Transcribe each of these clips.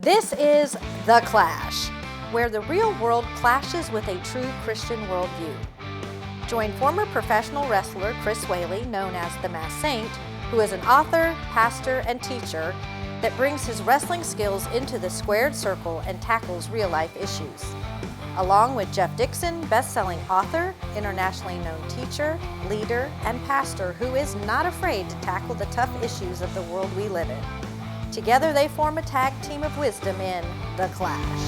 This is The Clash, where the real world clashes with a true Christian worldview. Join former professional wrestler Chris Whaley, known as the Masked Saint, who is an author, pastor, and teacher that brings his wrestling skills into the squared circle and tackles real-life issues. Along with Jeff Dixon, best-selling author, internationally known teacher, leader, and pastor who is not afraid to tackle the tough issues of the world we live in. Together they form a tag team of wisdom in The Clash.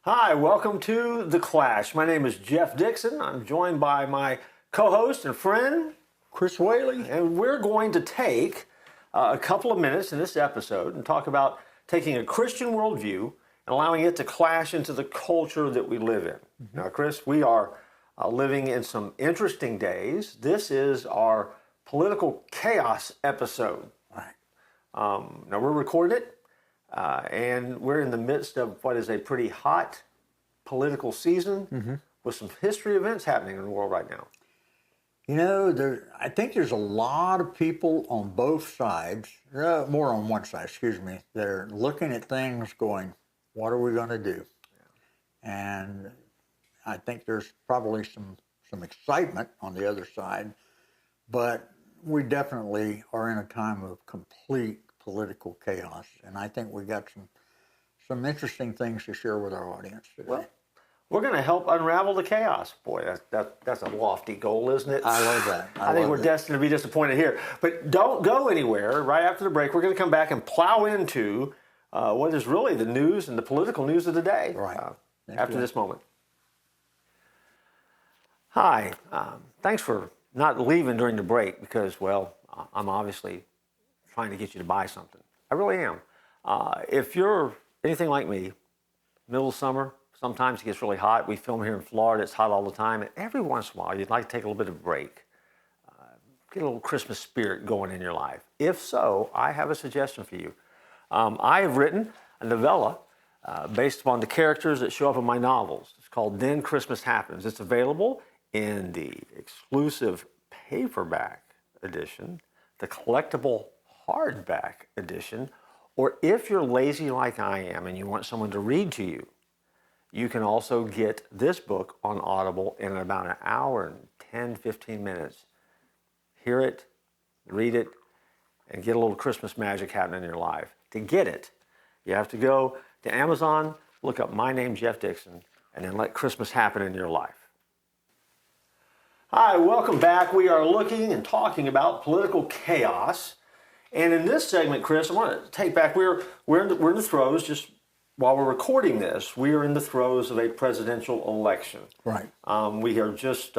Hi, welcome to The Clash. My name is Jeff Dixon. I'm joined by my co-host and friend, Chris Whaley. and we're going to take a couple of minutes in this episode and talk about taking a Christian worldview and allowing it to clash into the culture that we live in. Now, Chris, we are living in some interesting days. This is our political chaos episode. Right. Now, we're recording it, and we're in the midst of what is a pretty hot political season with some history events happening in the world right now. You know, I think there's a lot of people on both sides, more on one side, that are looking at things going, what are we going to do? And I think there's probably some excitement on the other side, but we definitely are in a time of complete political chaos. And I think we got some interesting things to share with our audience today. Well, we're going to help unravel the chaos. Boy, that's a lofty goal, isn't it? I love that. I think we're destined to be disappointed here. But don't go anywhere. Right after the break, we're going to come back and plow into what is really the news and the political news of the day. Right. After this moment. Hi. Thanks for not leaving during the break because, well, I'm obviously trying to get you to buy something. I really am. If you're anything like me, middle of summer, sometimes it gets really hot. We film here in Florida. It's hot all the time. And every once in a while, you'd like to take a little bit of a break. Get a little Christmas spirit going in your life. If so, I have a suggestion for you. I have written a novella based upon the characters that show up in my novels. It's called Then Christmas Happens. It's available in the exclusive paperback edition, the collectible hardback edition, or if you're lazy like I am and you want someone to read to you, you can also get this book on Audible in about an hour and 10, 15 minutes. Hear it, read it, and get a little Christmas magic happening in your life. To get it, you have to go to Amazon, look up my name, Jeff Dixon, and then let Christmas happen in your life. Hi, welcome back. We are looking and talking about political chaos. And in this segment, Chris, I want to take back, we're in the throes, just while we're recording this, we are in the throes of a presidential election. Right. We have just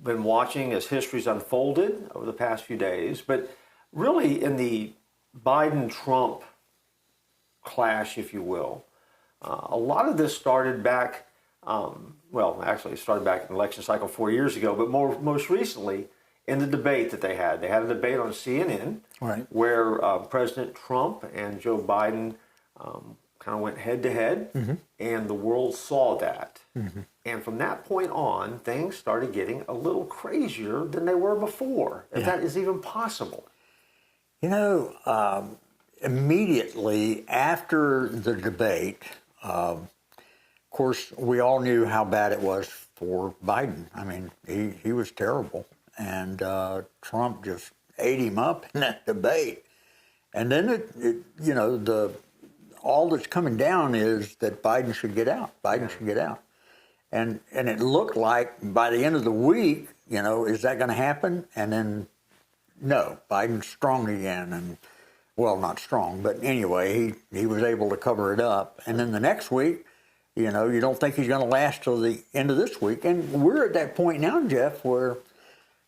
been watching as history's unfolded over the past few days, but really in the Biden-Trump clash, if you will, a lot of this started back, it started back in the election cycle 4 years ago, but most recently in the debate that they had. They had a debate on CNN Right. where President Trump and Joe Biden kind of went head to head, and the world saw that. And from that point on, things started getting a little crazier than they were before, if that is even possible. You know, immediately after the debate, of course, we all knew how bad it was for Biden. I mean, he was terrible. And Trump just ate him up in that debate. And then, all that's coming down is that Biden should get out. Biden should get out. And it looked like by the end of the week, is that going to happen? And then, no, Biden's strong again. And, well, not strong, but anyway, he was able to cover it up. And then the next week, you don't think he's going to last till the end of this week. And we're at that point now, Jeff, where,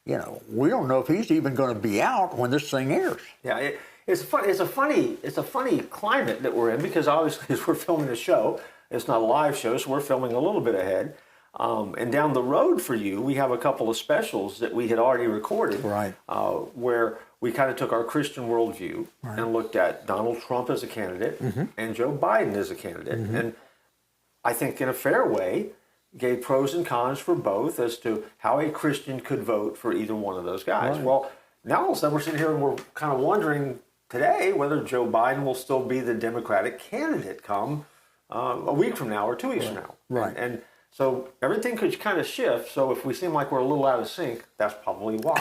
we don't know if he's even going to be out when this thing airs. Yeah, it's a funny climate that we're in because obviously as we're filming the show, it's not a live show, so we're filming a little bit ahead. And down the road for you, we have a couple of specials that we had already recorded, Right. Where we kind of took our Christian worldview and looked at Donald Trump as a candidate and Joe Biden as a candidate. And I think in a fair way, gave pros and cons for both as to how a Christian could vote for either one of those guys. Right. Well, now all of a sudden we're sitting here and we're kind of wondering today whether Joe Biden will still be the Democratic candidate come a week from now or 2 weeks from now. Right. And so everything could kind of shift. So if we seem like we're a little out of sync, that's probably why.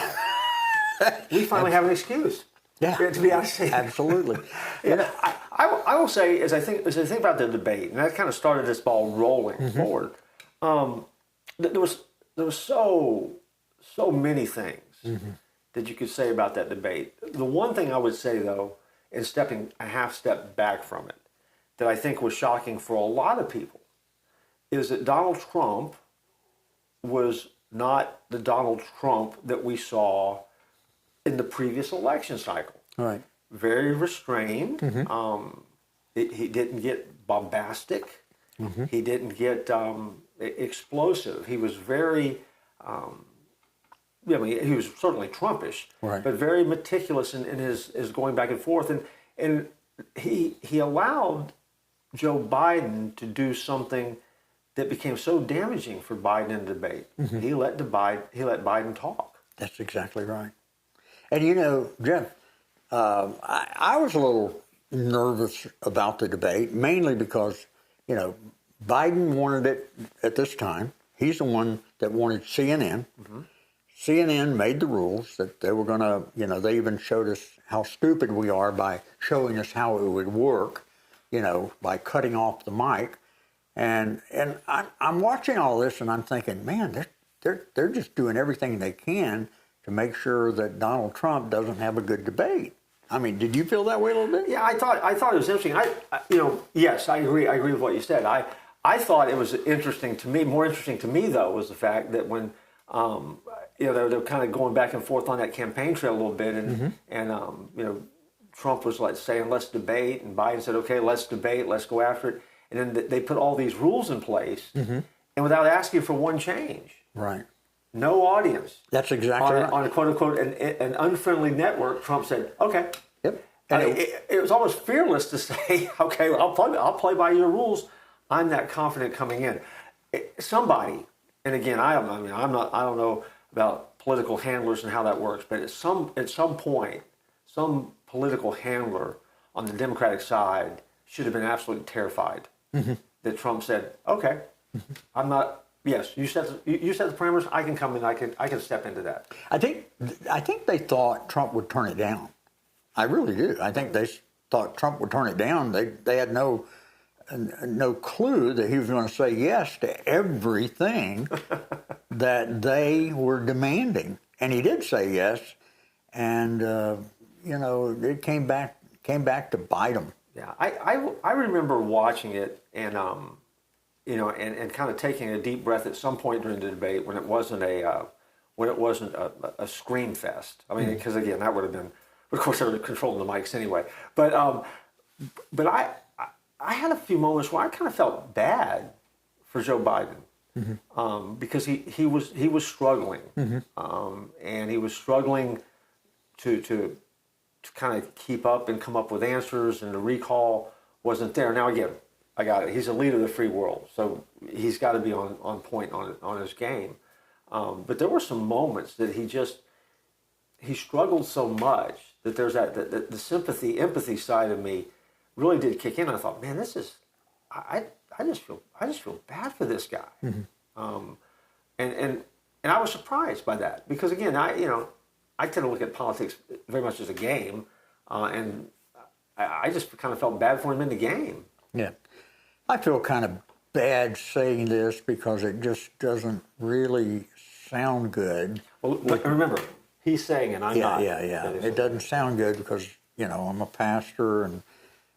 We finally have an excuse. Yeah, To be out of sync. absolutely. Yeah, I will say, as I think about the debate, and that kind of started this ball rolling forward. There was so many things that you could say about that debate. The one thing I would say though, is stepping a half step back from it, that I think was shocking for a lot of people, is that Donald Trump was not the Donald Trump that we saw in the previous election cycle. Right. Very restrained. He didn't get bombastic. He didn't get explosive. He was very, he was certainly Trumpish, Right. but very meticulous in his going back and forth. And he allowed Joe Biden to do something that became so damaging for Biden in the debate. He let Biden talk. That's exactly right. And you know, Jeff, I was a little nervous about the debate, mainly because, you know, Biden wanted it at this time. He's the one that wanted CNN. CNN made the rules that they were going to, you know, they even showed us how stupid we are by showing us how it would work, you know, by cutting off the mic. And I'm watching all this and I'm thinking, man, they're just doing everything they can to make sure that Donald Trump doesn't have a good debate. I mean, did you feel that way a little bit? Yeah, I thought it was interesting. Yes, I agree. I agree with what you said. I thought it was interesting to me. More interesting to me though was the fact that when they're kind of going back and forth on that campaign trail a little bit, and Trump was like saying let's debate, and Biden said okay, let's debate, let's go after it, and then they put all these rules in place, and without asking for one change. Right. No audience. That's exactly right. On a quote unquote an unfriendly network, Trump said, "Okay." Yep. And it was almost fearless to say, "Okay, I'll play by your rules. I'm that confident coming in." Somebody, and again, I don't know about political handlers and how that works, but at some point, some political handler on the Democratic side should have been absolutely terrified that Trump said, "Okay, I'm not." Yes, you set the parameters. I can come in. I can step into that. I think they thought Trump would turn it down. I really do. I think they thought Trump would turn it down. They had no clue that he was going to say yes to everything that they were demanding, and he did say yes. And it came back to bite him. Yeah, I remember watching it and kind of taking a deep breath at some point during the debate when it wasn't a scream fest. I mean, because again, that would have been, of course, they were controlling the mics anyway. But I had a few moments where I kind of felt bad for Joe Biden because he was struggling, and he was struggling to kind of keep up and come up with answers, and the recall wasn't there. Now again, I got it. He's a leader of the free world, so he's got to be on point on his game. But there were some moments that he struggled so much that there's the sympathy, empathy side of me really did kick in. I thought, man, I just feel bad for this guy. And I was surprised by that because again, I tend to look at politics very much as a game, and I just kind of felt bad for him in the game. Yeah. I feel kind of bad saying this because it just doesn't really sound good. Well, remember, he's saying, and I'm not. Yeah. It doesn't sound good because, I'm a pastor and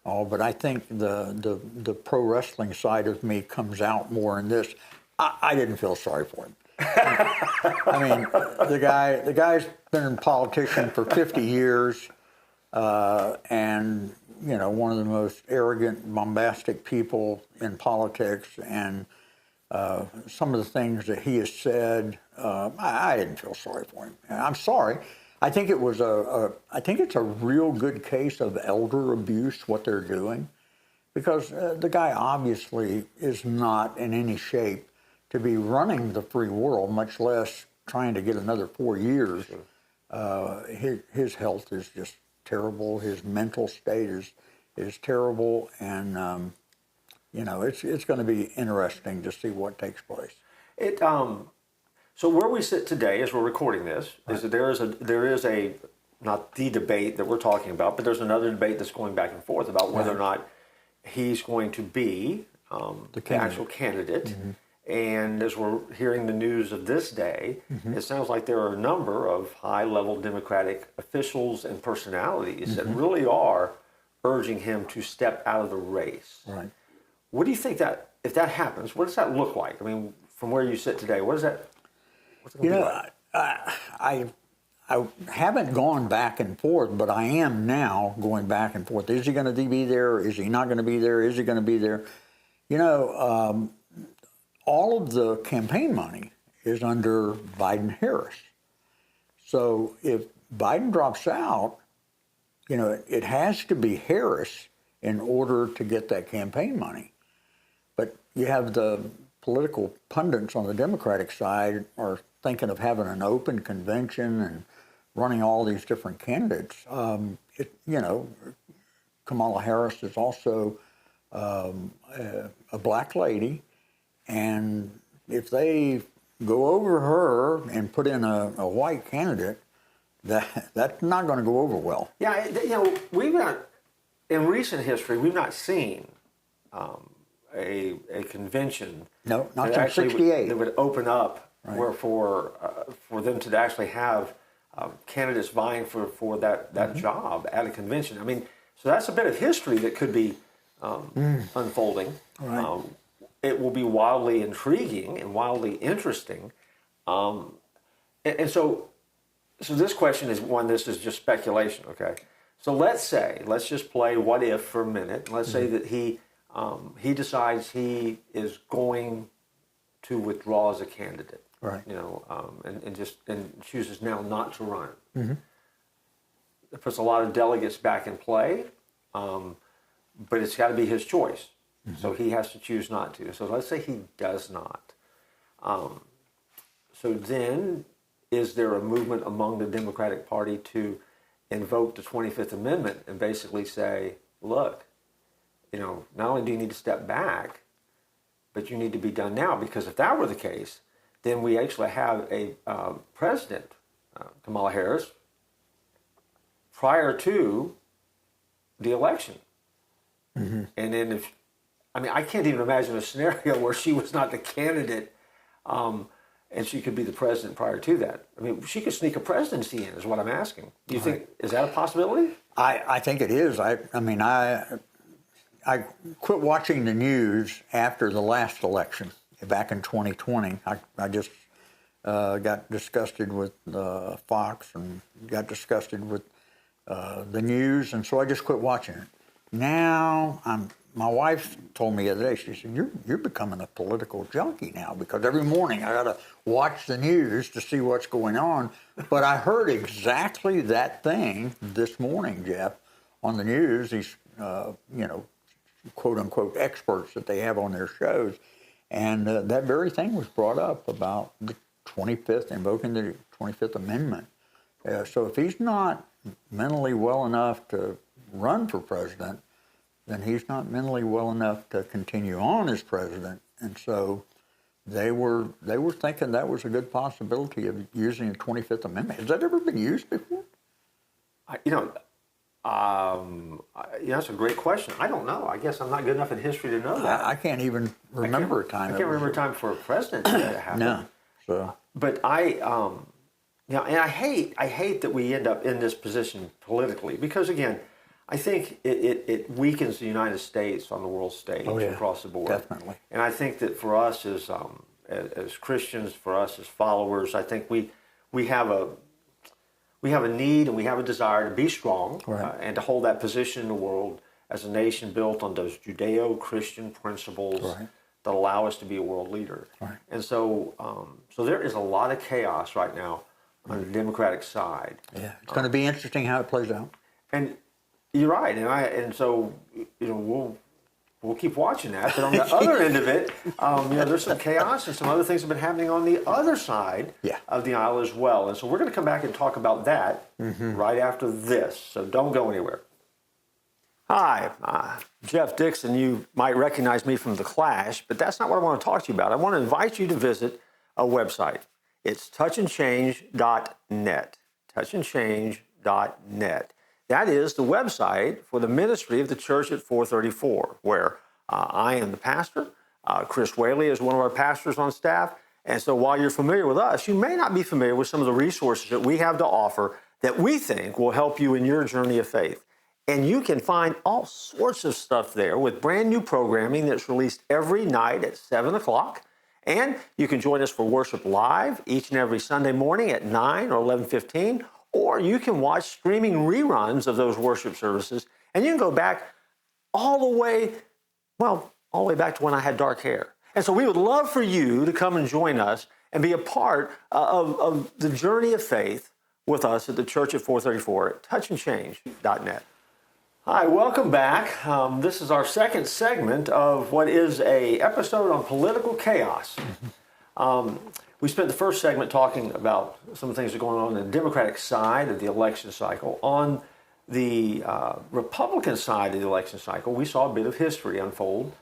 all, but I think the pro wrestling side of me comes out more in this. I didn't feel sorry for him. I mean, the guy's been a politician for 50 years, and one of the most arrogant, bombastic people in politics, and some of the things that he has said, I didn't feel sorry for him. I'm sorry. I think it's a real good case of elder abuse what they're doing, because the guy obviously is not in any shape to be running the free world, much less trying to get another 4 years. His health is just terrible. His mental state is terrible, and it's going to be interesting to see what takes place. So where we sit today, as we're recording this, is that there is a not the debate that we're talking about, but there's another debate that's going back and forth about whether or not he's going to be the actual candidate. Mm-hmm. And as we're hearing the news of this day, it sounds like there are a number of high-level Democratic officials and personalities that really are urging him to step out of the race. Right. What do you think that, if that happens, what does that look like? I mean, from where you sit today, what's it going to be like? I haven't gone back and forth, but I am now going back and forth. Is he going to be there? Is he not going to be there? Is he going to be there? All of the campaign money is under Biden-Harris. So if Biden drops out, it has to be Harris in order to get that campaign money. But you have the political pundits on the Democratic side are thinking of having an open convention and running all these different candidates. Kamala Harris is also a black lady, and if they go over her and put in a white candidate, that's not going to go over well. Yeah, we've not, in recent history, we've not seen a convention. No, not since '68. That would open up where for them to actually have candidates vying for that job at a convention. I mean, so that's a bit of history that could be unfolding. Right. It will be wildly intriguing and wildly interesting. And so this question is one, this is just speculation, okay? So let's just play what if for a minute. Let's say that he decides he is going to withdraw as a candidate. Right. And chooses now not to run. Mm-hmm. It puts a lot of delegates back in play, but it's got to be his choice. Mm-hmm. So he has to choose not to. So let's say he does not. So then, is there a movement among the Democratic Party to invoke the 25th Amendment and basically say, look, not only do you need to step back, but you need to be done now? Because if that were the case, then we actually have a president, Kamala Harris, prior to the election. Mm-hmm. And then I can't even imagine a scenario where she was not the candidate and she could be the president prior to that. I mean, she could sneak a presidency in, is what I'm asking. Do you think, is that a possibility? I think it is. I quit watching the news after the last election back in 2020. I just got disgusted with Fox and got disgusted with the news, and so I just quit watching it. Now, my wife told me the other day, she said, you're becoming a political junkie now, because every morning I got to watch the news to see what's going on. But I heard exactly that thing this morning, Jeff, on the news, these, quote-unquote experts that they have on their shows. And that very thing was brought up about the 25th, invoking the 25th Amendment. So if he's not mentally well enough to run for president, then he's not mentally well enough to continue on as president. And so they were thinking that was a good possibility of using the 25th Amendment. Has that ever been used before? That's a great question. I don't know. I guess I'm not good enough in history to know that. I can't even remember a time. I can't remember a time for a president that happened. No. So. But and I hate that we end up in this position politically, because again, I think it weakens the United States on the world stage across the board. Definitely. And I think that for us as Christians, for us as followers, I think we have a need and we have a desire to be strong, right, and to hold that position in the world as a nation built on those Judeo-Christian principles, right, that allow us to be a world leader. Right. And so there is a lot of chaos right now on the Democratic side. Yeah, it's going to be interesting how it plays out. And you're right, and so we'll keep watching that. But on the other end of it, there's some chaos and some other things have been happening on the other side of the aisle as well. And so we're going to come back and talk about that right after this. So don't go anywhere. Hi, Jeff Dixon. You might recognize me from The Clash, but that's not what I want to talk to you about. I want to invite you to visit a website. It's touchandchange.net. Touchandchange.net. That is the website for the ministry of the Church at 434, where I am the pastor. Chris Whaley is one of our pastors on staff. And so while you're familiar with us, you may not be familiar with some of the resources that we have to offer that we think will help you in your journey of faith. And you can find all sorts of stuff there with brand new programming that's released every night at 7 o'clock. And you can join us for worship live each and every Sunday morning at 9 or 11:15. Or you can watch streaming reruns of those worship services. And you can go back all the way back to when I had dark hair. And so we would love for you to come and join us and be a part of the journey of faith with us at the Church at 434 at touchandchange.net. Hi, welcome back. This is our second segment of what is a episode on political chaos. We spent the first segment talking about some of the things that are going on the Democratic side of the election cycle. On the Republican side of the election cycle, we saw a bit of history unfold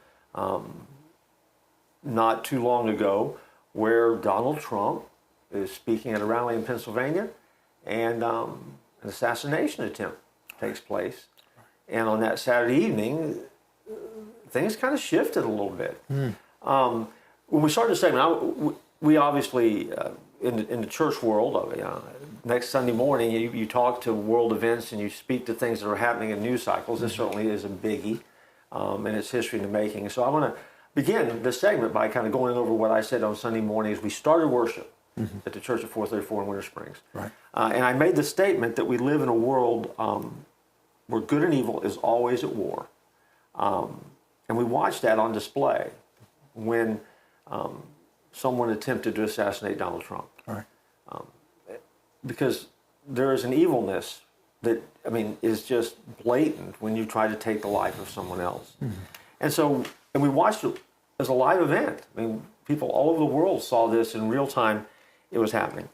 not too long ago, where Donald Trump is speaking at a rally in Pennsylvania, and an assassination attempt takes place. And on that Saturday evening, things kind of shifted a little bit. When we started the segment, we obviously, in the church world, next Sunday morning, you talk to world events and you speak to things that are happening in news cycles. This certainly is a biggie, and it's history in the making. So I want to begin this segment by kind of going over what I said on Sunday morning as we started worship at the Church at 434 in Winter Springs. Right. And I made the statement that we live in a world where good and evil is always at war. And we watched that on display when someone attempted to assassinate Donald Trump. Right. Because there is an evilness that, is just blatant when you try to take the life of someone else. And we watched it as a live event. People all over the world saw this in real time. It was happening.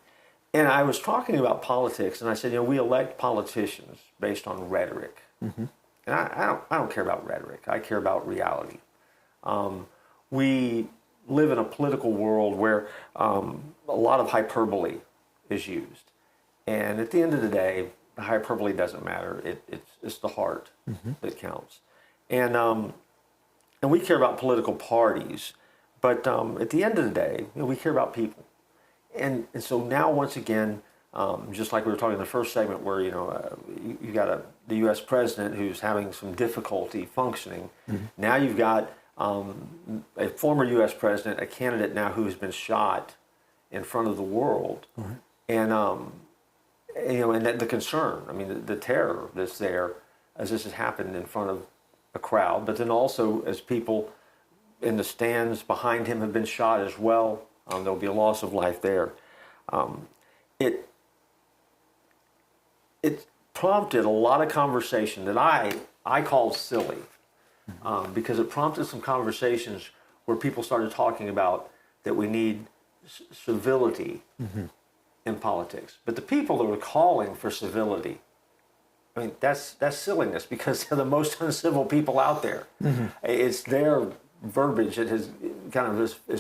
And I was talking about politics, and I said, we elect politicians based on rhetoric. And I don't care about rhetoric. I care about reality. We live in a political world where a lot of hyperbole is used. And at the end of the day, the hyperbole doesn't matter. It's the heart that counts. And we care about political parties. But at the end of the day, we care about people. And so now, once again, just like we were talking in the first segment where, you got the U.S. president who's having some difficulty functioning. Now you've got a former U.S. president, a candidate now who has been shot in front of the world. And, and the concern, the terror that's there as this has happened in front of a crowd, but then also as people in the stands behind him have been shot as well. There'll be a loss of life there. It prompted a lot of conversation that I called silly, because it prompted some conversations where people started talking about that we need civility in politics. But the people that were calling for civility, that's silliness, because they're the most uncivil people out there. It's their verbiage that has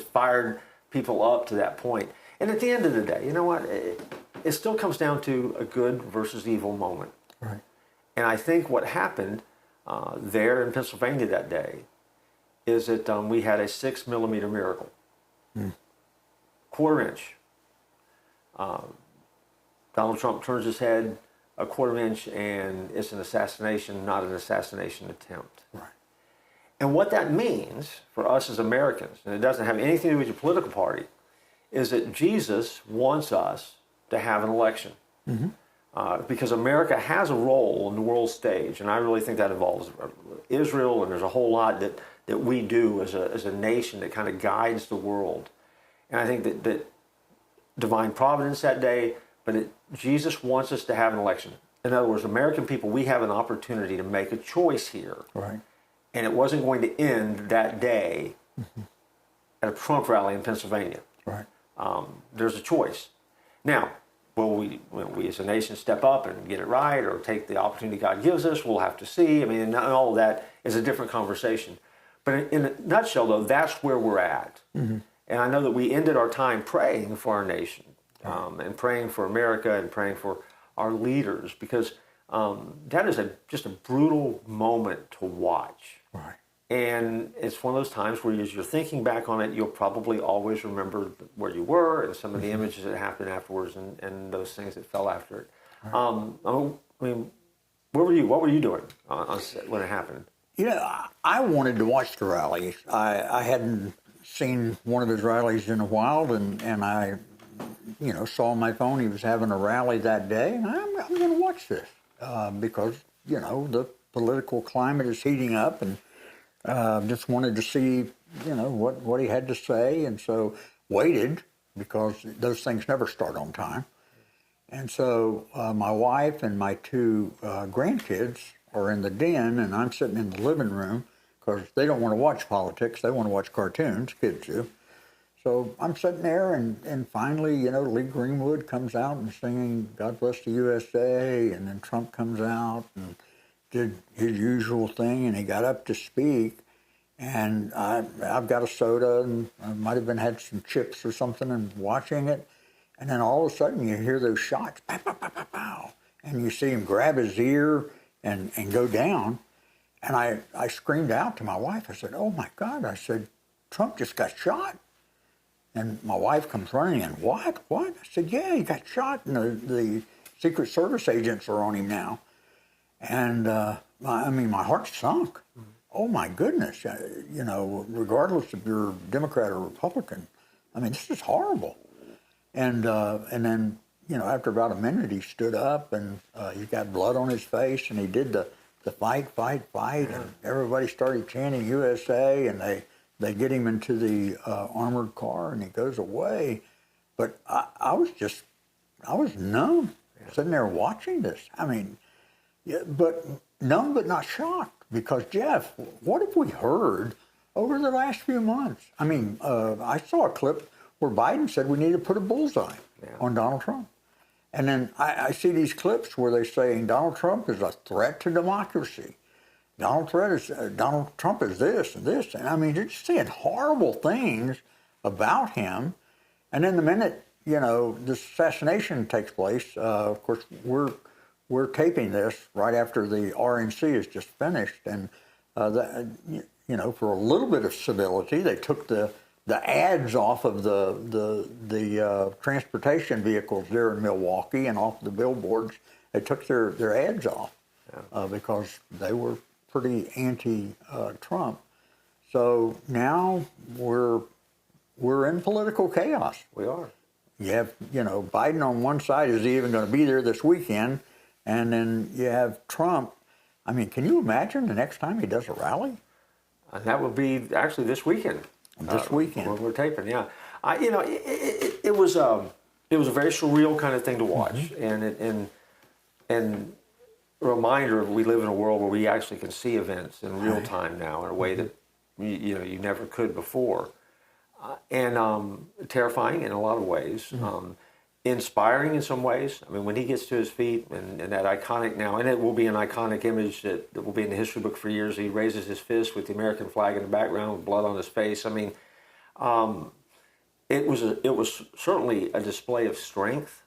fired people up to that point. And at the end of the day, you know what? It still comes down to a good versus evil moment. Right. And I think what happened there in Pennsylvania that day is that we had a 6-millimeter miracle. Quarter-inch. Donald Trump turns his head a quarter-inch, and it's an assassination, not an assassination attempt. Right. And what that means for us as Americans, and it doesn't have anything to do with your political party, is that Jesus wants us to have an election. Because America has a role on the world stage, and I really think that involves Israel, and there's a whole lot that we do as a nation that kind of guides the world. And I think that divine providence that day, but Jesus wants us to have an election. In other words, American people, we have an opportunity to make a choice here. Right. and it wasn't going to end that day at a Trump rally in Pennsylvania. Right. There's a choice. Now, will we as a nation step up and get it right, or take the opportunity God gives us? We'll have to see. I mean, and all of that is a different conversation. But in a nutshell, though, that's where we're at. And I know that we ended our time praying for our nation, and praying for America, and praying for our leaders, because that is just a brutal moment to watch. Right. And it's one of those times where, as you're thinking back on it, you'll probably always remember where you were and some of the images that happened afterwards, and those things that fell after it. Right. I mean, where were you? What were you doing when it happened? You know, I wanted to watch the rallies. I hadn't seen one of his rallies in a while, and I, saw on my phone he was having a rally that day, and I'm going to watch this because, the political climate is heating up, and just wanted to see, what he had to say, and so waited, because those things never start on time. And so my wife and my two grandkids are in the den, and I'm sitting in the living room, because they don't want to watch politics, they want to watch cartoons, kids do. So I'm sitting there, and finally, Lee Greenwood comes out and singing God Bless the USA, and then Trump comes out and did his usual thing, and he got up to speak, and I've got a soda, and I might have had some chips or something, and watching it, and then all of a sudden you hear those shots, pow, pow, pow, pow, pow, and you see him grab his ear and go down, and I screamed out to my wife. I said, "Oh my God!" I said, "Trump just got shot." And my wife comes running in. What? I said, "Yeah, he got shot, and the Secret Service agents are on him now." And my heart sunk. Oh my goodness! Regardless if you're Democrat or Republican, this is horrible. And then after about a minute, he stood up, and he got blood on his face, and he did the fight, and everybody started chanting USA, and they get him into the armored car, and he goes away. But I was numb, sitting there watching this. But numb but not shocked, because, Jeff, what have we heard over the last few months? I saw a clip where Biden said we need to put a bullseye on Donald Trump. And then I see these clips where they're saying Donald Trump is a threat to democracy. Donald Trump is this and this. And they're just saying horrible things about him. And then the minute, this assassination takes place, of course, we're taping this right after the RNC is just finished. And, for a little bit of civility, they took the ads off of the transportation vehicles there in Milwaukee, and off the billboards. They took their ads off because they were pretty anti-Trump. So now we're in political chaos. We are. You have Biden on one side. Is he even going to be there this weekend? And then you have Trump. Can you imagine the next time he does a rally? And that will be actually this weekend. This weekend. When we're taping, yeah. It was a very surreal kind of thing to watch, and a reminder of we live in a world where we actually can see events in real time now in a way that you never could before, and terrifying in a lot of ways, inspiring in some ways. When he gets to his feet, and that iconic now, and it will be an iconic image that will be in the history book for years. He raises his fist with the American flag in the background, with blood on his face. It was certainly a display of strength.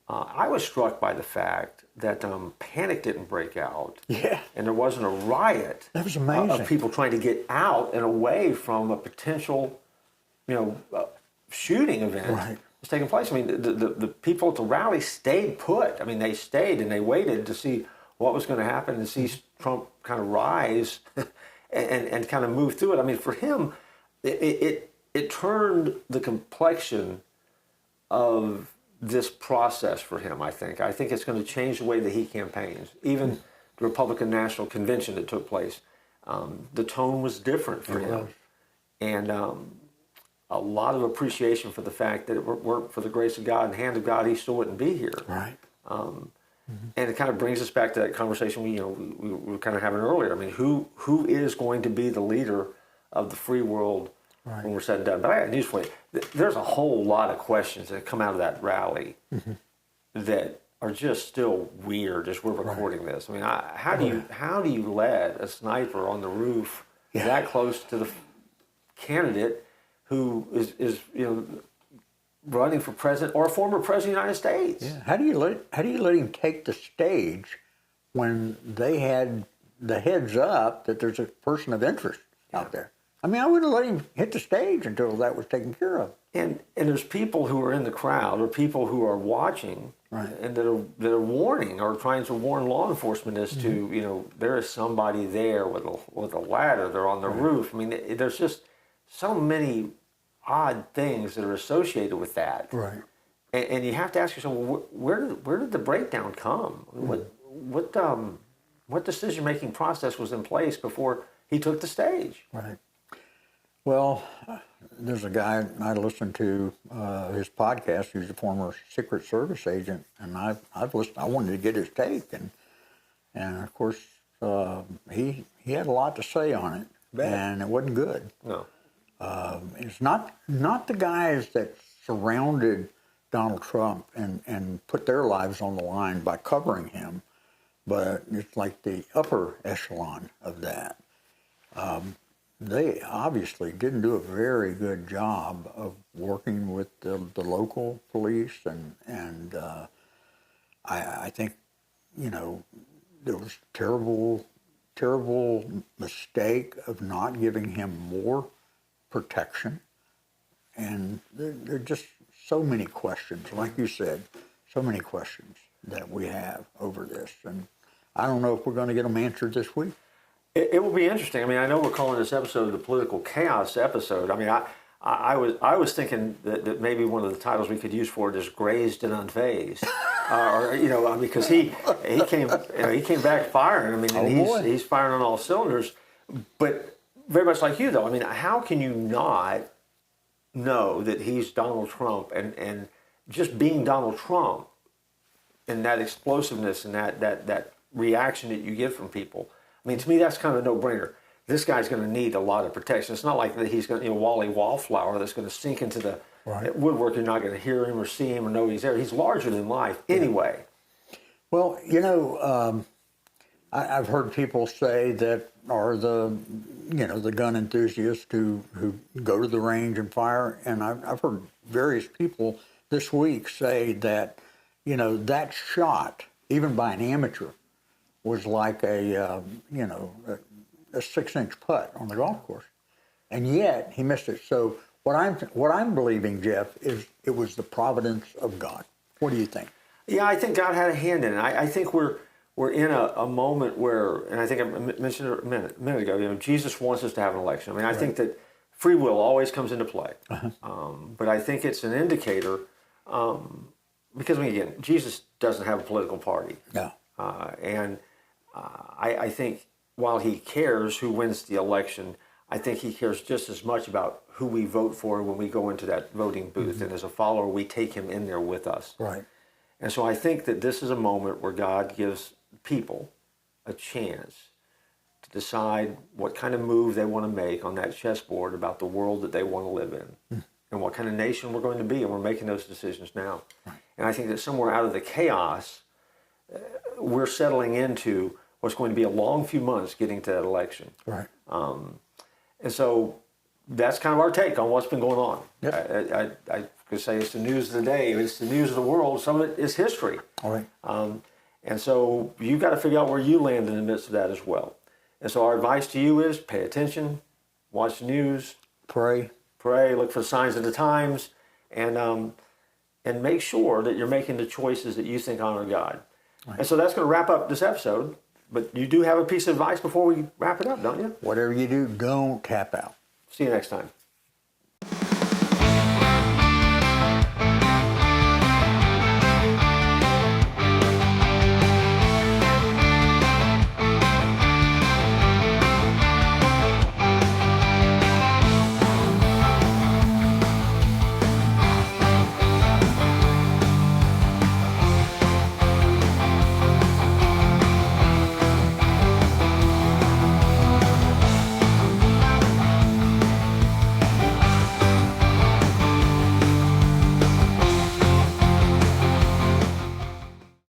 I was struck by the fact that panic didn't break out. Yeah. And there wasn't a riot. That was amazing. Of people trying to get out and away from a potential, shooting event. Right. Was taking place. The people at the rally stayed put. They stayed and they waited to see what was going to happen and see Trump kind of rise and kind of move through it. For him, it turned the complexion of this process for him, I think. I think it's going to change the way that he campaigns. Even the Republican National Convention that took place, the tone was different for him. And a lot of appreciation for the fact that if it weren't for the grace of God and hand of God, he still wouldn't be here. Right. And it kind of brings us back to that conversation we were kind of having earlier. I mean, who is going to be the leader of the free world when we're said and done? But I got news for you. There's a whole lot of questions that come out of that rally that are just still weird as we're recording this. I mean, how do you let a sniper on the roof that close to the candidate who is running for president or a former president of the United States? Yeah. How do you let him take the stage when they had the heads up that there's a person of interest out there? I mean, I wouldn't let him hit the stage until that was taken care of. And there's people who are in the crowd or people who are watching and that are warning or trying to warn law enforcement as to, there is somebody there with a ladder. They're on the roof. I mean, there's just so many odd things that are associated with that. Right. And you have to ask yourself, well, where did the breakdown come? What decision-making process was in place before he took the stage? Right. Well, there's a guy I listened to his podcast. He's a former Secret Service agent, and I've listened. I wanted to get his take, and of course he had a lot to say on it, and it wasn't good. No. It's not the guys that surrounded Donald Trump and put their lives on the line by covering him, but it's like the upper echelon of that. They obviously didn't do a very good job of working with the local police, and I think, there was terrible mistake of not giving him more protection, and there are just so many questions, like you said, so many questions that we have over this, and I don't know if we're going to get them answered this week. It will be interesting. I mean, I know we're calling this episode the Political Chaos episode. I mean, I was thinking that maybe one of the titles we could use for it is Grazed and Unfazed, because he came back firing. I mean, and he's firing on all cylinders. But very much like you, though. I mean, how can you not know that he's Donald Trump and just being Donald Trump and that explosiveness and that reaction that you get from people? I mean, to me, that's kind of a no-brainer. This guy's going to need a lot of protection. It's not like that he's going to, Wally Wallflower that's going to sink into the woodwork. You're not going to hear him or see him or know he's there. He's larger than life anyway. Well, I've heard people say that are the gun enthusiasts who go to the range and fire, and I've heard various people this week say that, that shot, even by an amateur, was like a 6-inch putt on the golf course, and yet he missed it. So what I'm believing, Jeff, is it was the providence of God. What do you think? Yeah, I think God had a hand in it. I think we're in a moment where, and I think I mentioned it a minute ago. Jesus wants us to have an election. I mean, I think that free will always comes into play, but I think it's an indicator because again, Jesus doesn't have a political party. No, I think while he cares who wins the election, I think he cares just as much about who we vote for when we go into that voting booth. And as a follower, we take him in there with us. Right. And so I think that this is a moment where God gives people a chance to decide what kind of move they want to make on that chessboard about the world that they want to live in and what kind of nation we're going to be. And we're making those decisions now. Right. And I think that somewhere out of the chaos, we're settling into what's going to be a long few months getting to that election. Right. And so that's kind of our take on what's been going on. Yep. I could say it's the news of the day. It's the news of the world. Some of it is history. All right. And so you've got to figure out where you land in the midst of that as well. And so our advice to you is pay attention, watch the news, pray, look for signs of the times, and make sure that you're making the choices that you think honor God. Right. And so that's going to wrap up this episode. But you do have a piece of advice before we wrap it up, don't you? Whatever you do, don't tap out. See you next time.